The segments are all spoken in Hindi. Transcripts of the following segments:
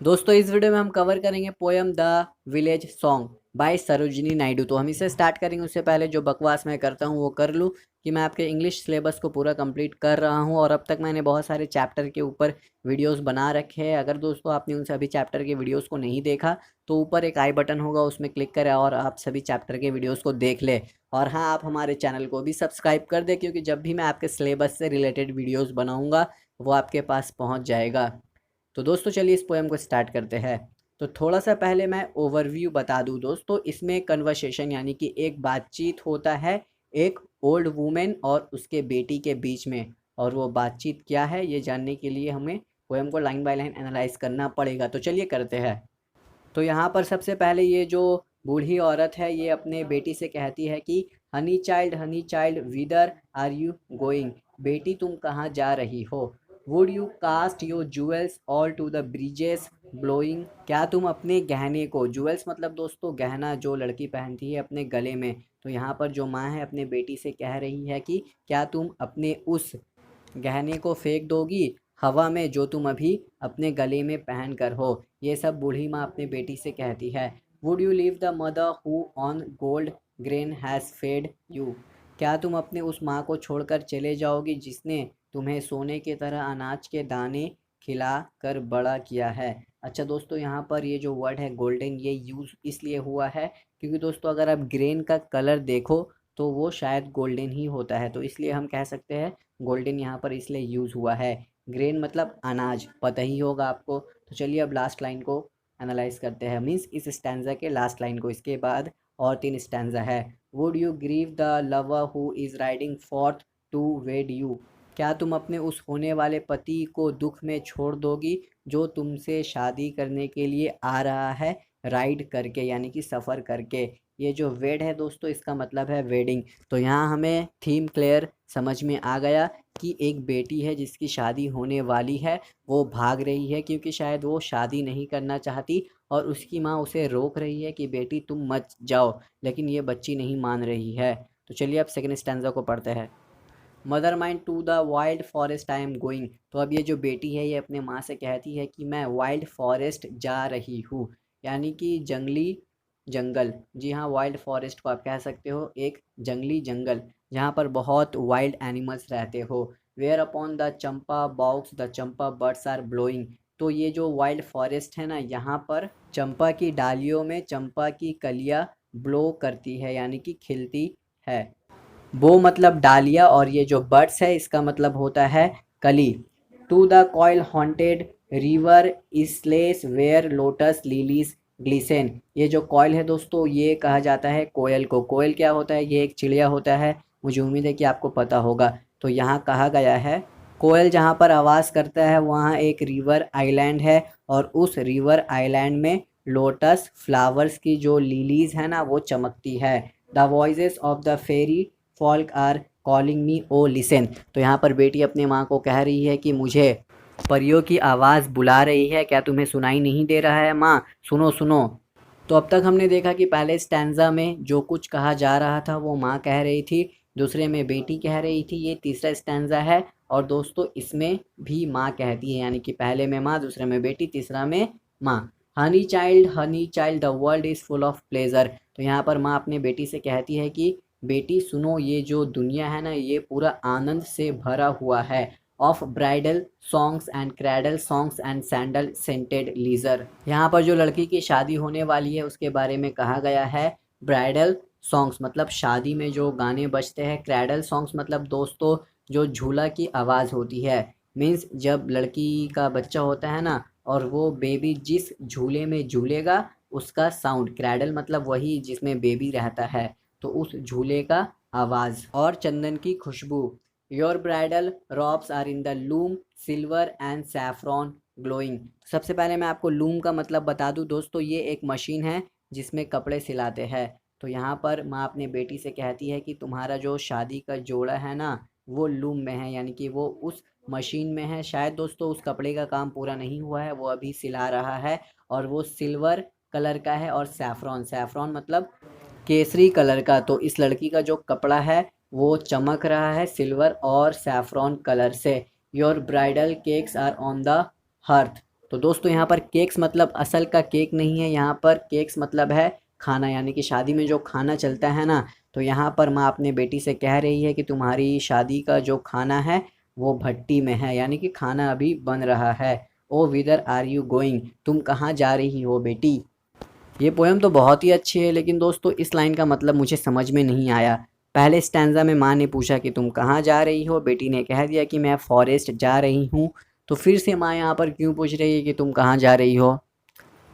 दोस्तों इस वीडियो में हम कवर करेंगे poem the village song by Sarojini Naidu. तो हम इसे स्टार्ट करेंगे उससे पहले जो बकवास मैं करता हूँ वो कर लूँ कि मैं आपके इंग्लिश सिलेबस को पूरा कंप्लीट कर रहा हूँ और अब तक मैंने बहुत सारे चैप्टर के ऊपर वीडियोस बना रखे हैं। अगर दोस्तों आपने उन सभी चैप्टर के वीडियोस को नहीं देखा तो ऊपर एक आई बटन होगा, उसमें क्लिक करें और आप सभी चैप्टर के वीडियोज़ को देख लें। और हाँ, आप हमारे चैनल को भी सब्सक्राइब कर दें क्योंकि जब भी मैं आपके सिलेबस से रिलेटेड वीडियोज़ बनाऊँगा वो आपके पास पहुँच जाएगा। तो दोस्तों चलिए इस पोएम को स्टार्ट करते हैं। तो थोड़ा सा पहले मैं ओवरव्यू बता दूं दोस्तों, इसमें कन्वर्सेशन यानी कि एक बातचीत होता है एक ओल्ड वुमेन और उसके बेटी के बीच में। और वो बातचीत क्या है ये जानने के लिए हमें पोएम को लाइन बाय लाइन एनालाइज करना पड़ेगा। तो चलिए करते हैं। तो यहाँ पर सबसे पहले ये जो बूढ़ी औरत है ये अपने बेटी से कहती है कि honey child whither are you going, बेटी तुम कहाँ जा रही हो। Would you cast your jewels all to the breezes blowing, क्या तुम अपने गहने को, ज्वेल्स मतलब दोस्तों गहना जो लड़की पहनती है अपने गले में। तो यहाँ पर जो माँ है अपने बेटी से कह रही है कि क्या तुम अपने उस गहने को फेंक दोगी हवा में जो तुम अभी अपने गले में पहन कर हो। ये सब बूढ़ी माँ अपने बेटी से कहती है। Would you leave the mother who on gold grain has fed you, क्या तुम अपने उस माँ को छोड़कर चले जाओगी जिसने तुम्हें सोने की तरह अनाज के दाने खिला कर बड़ा किया है। अच्छा दोस्तों, यहाँ पर ये जो वर्ड है गोल्डन ये यूज़ इसलिए हुआ है क्योंकि दोस्तों अगर आप ग्रेन का कलर देखो तो वो शायद गोल्डन ही होता है, तो इसलिए हम कह सकते हैं गोल्डन यहाँ पर इसलिए यूज़ हुआ है। ग्रेन मतलब अनाज, पता ही होगा आपको। तो चलिए अब लास्ट लाइन को एनालाइज करते हैं, मीन्स इस स्टैंजा के लास्ट लाइन को। इसके बाद और 3 स्टैंजा है। Would you grieve the lover who is riding forth to wed you, क्या तुम अपने उस होने वाले पति को दुख में छोड़ दोगी जो तुमसे शादी करने के लिए आ रहा है राइड करके यानी कि सफ़र करके। ये जो वेड है दोस्तों इसका मतलब है वेडिंग। तो यहाँ हमें थीम क्लियर समझ में आ गया कि एक बेटी है जिसकी शादी होने वाली है, वो भाग रही है क्योंकि शायद वो शादी नहीं करना चाहती और उसकी माँ उसे रोक रही है कि बेटी तुम मत जाओ, लेकिन ये बच्ची नहीं मान रही है। तो चलिए अब सेकंड स्टैंजा को पढ़ते हैं। Mother mind to the wild forest I am going, तो अब ये जो बेटी है ये अपने माँ से कहती है कि मैं वाइल्ड फॉरेस्ट जा रही हूँ, यानी कि जंगली जंगल। जी हाँ, वाइल्ड फॉरेस्ट को आप कह सकते हो एक जंगली जंगल जहाँ पर बहुत वाइल्ड एनिमल्स रहते हो। Where upon the champa box the champa birds are blowing, तो ये जो वाइल्ड फॉरेस्ट है ना यहाँ पर चंपा की डालियों में चंपा की कलियाँ ब्लो करती है यानी कि खिलती है। बो मतलब डालिया और ये जो बर्ड्स है इसका मतलब होता है कली। To the koel haunted river isles where lotus lilies glisten, ये जो कॉयल है दोस्तों ये कहा जाता है कोयल को। कोयल क्या होता है, ये एक चिड़िया होता है, मुझे उम्मीद है कि आपको पता होगा। तो यहाँ कहा गया है कोयल जहाँ पर आवाज़ करता है वहाँ एक रिवर आइलैंड है और उस रिवर आइलैंड में लोटस फ्लावर्स की जो लिलीज है ना वो चमकती है। The voices of the fairy folk are calling me O listen, तो यहाँ पर बेटी अपने माँ को कह रही है कि मुझे परियों की आवाज़ बुला रही है, क्या तुम्हें सुनाई नहीं दे रहा है माँ, सुनो सुनो। तो अब तक हमने देखा कि पहले स्टैंजा में जो कुछ कहा जा रहा था वो माँ कह रही थी, दूसरे में बेटी कह रही थी, ये तीसरा स्टैंजा है और दोस्तों इसमें भी माँ कहती है, यानी कि पहले में माँ, दूसरे में बेटी, तीसरा में माँ। Honey child the world is full of pleasure, तो यहाँ पर माँ अपने बेटी से कहती है कि बेटी सुनो ये जो दुनिया है ना ये पूरा आनंद से भरा हुआ है। Of bridal songs and cradle songs and sandal scented leisure, यहाँ पर जो लड़की की शादी होने वाली है उसके बारे में कहा गया है। ब्राइडल सॉन्ग्स मतलब शादी में जो गाने बजते हैं, क्रैडल सॉन्ग्स मतलब दोस्तों जो झूला की आवाज़ होती है, मीन्स जब लड़की का बच्चा होता है ना और वो बेबी जिस झूले में झूलेगा उसका साउंड, क्रैडल मतलब वही जिसमें बेबी रहता है तो उस झूले का आवाज़। और चंदन की खुशबू। Your bridal robes are in the loom silver and saffron glowing, सबसे पहले मैं आपको लूम का मतलब बता दूं दोस्तों, ये एक मशीन है जिसमें कपड़े सिलाते हैं। तो यहाँ पर माँ अपने बेटी से कहती है कि तुम्हारा जो शादी का जोड़ा है ना वो लूम में है, यानी कि वो उस मशीन में है। शायद दोस्तों उस कपड़े का काम पूरा नहीं हुआ है, वो अभी सिला रहा है और वो सिल्वर कलर का है और सैफरॉन, सैफरॉन मतलब केसरी कलर का। तो इस लड़की का जो कपड़ा है वो चमक रहा है सिल्वर और सैफरॉन कलर से। Your bridal cakes are on the hearth, तो दोस्तों यहाँ पर केक्स मतलब असल का केक नहीं है, यहाँ पर केक्स मतलब है खाना, यानी कि शादी में जो खाना चलता है ना। तो यहाँ पर माँ अपने बेटी से कह रही है कि तुम्हारी शादी का जो खाना है वो भट्टी में है, यानी कि खाना अभी बन रहा है। ओ विदर आर यू गोइंग, तुम कहाँ जा रही हो बेटी। ये पोएम तो बहुत ही अच्छी है, लेकिन दोस्तों इस लाइन का मतलब मुझे समझ में नहीं आया। पहले स्टैंजा में माँ ने पूछा कि तुम कहाँ जा रही हो, बेटी ने कह दिया कि मैं फॉरेस्ट जा रही हूँ। तो फिर से माँ यहाँ पर क्यों पूछ रही है कि तुम कहाँ जा रही हो।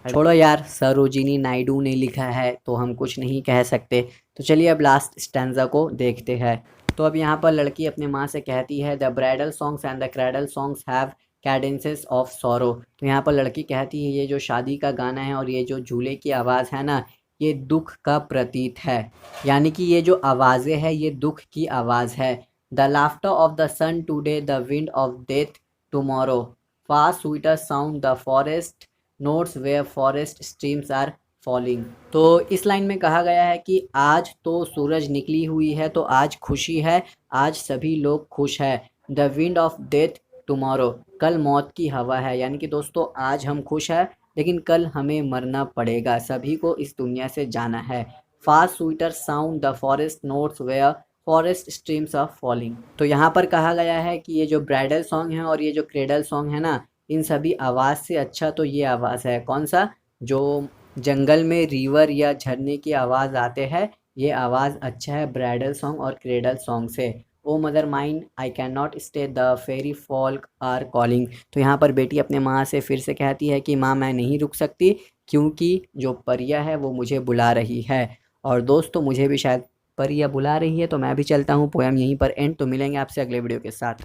छोड़ो यार, सरोजिनी नायडू ने लिखा है तो हम कुछ नहीं कह सकते। तो चलिए अब लास्ट स्टैंजा को देखते हैं। तो अब यहाँ पर लड़की अपने माँ से कहती है the bridal songs and the cradle songs have cadences of sorrow. तो यहाँ पर लड़की कहती है ये जो शादी का गाना है और ये जो झूले की आवाज़ है ना, ये दुख का प्रतीत है, यानी कि ये जो आवाज़ें हैं ये दुख की आवाज़ है। The laughter of the sun today, the wind of death tomorrow, far sweeter sound the forest notes where forest streams are falling. तो इस लाइन में कहा गया है कि आज तो सूरज निकली हुई है, तो आज खुशी है, आज सभी लोग खुश है। The wind of death tomorrow, कल मौत की हवा है, यानी कि दोस्तों आज हम खुश है लेकिन कल हमें मरना पड़ेगा, सभी को इस दुनिया से जाना है। Fast sweeter sound the forest notes where forest streams of falling. तो यहाँ पर कहा गया है कि ये जो ब्राइडल सॉन्ग है और ये जो क्रेडल सॉन्ग है ना, इन सभी आवाज़ से अच्छा तो ये आवाज़ है, कौन सा, जो जंगल में रिवर या झरने की आवाज़ आते हैं, ये आवाज़ अच्छा है ब्राइडल सॉन्ग और क्रेडल सॉन्ग से। O mother mine I can not stay the fairy folk are calling. तो यहाँ पर बेटी अपने माँ से फिर से कहती है कि माँ मैं नहीं रुक सकती, क्योंकि जो परिया है वो मुझे बुला रही है। और दोस्तों मुझे भी शायद परिया बुला रही है, तो मैं भी चलता हूँ। पोएम यहीं पर एंड, तो मिलेंगे आपसे अगले वीडियो के साथ।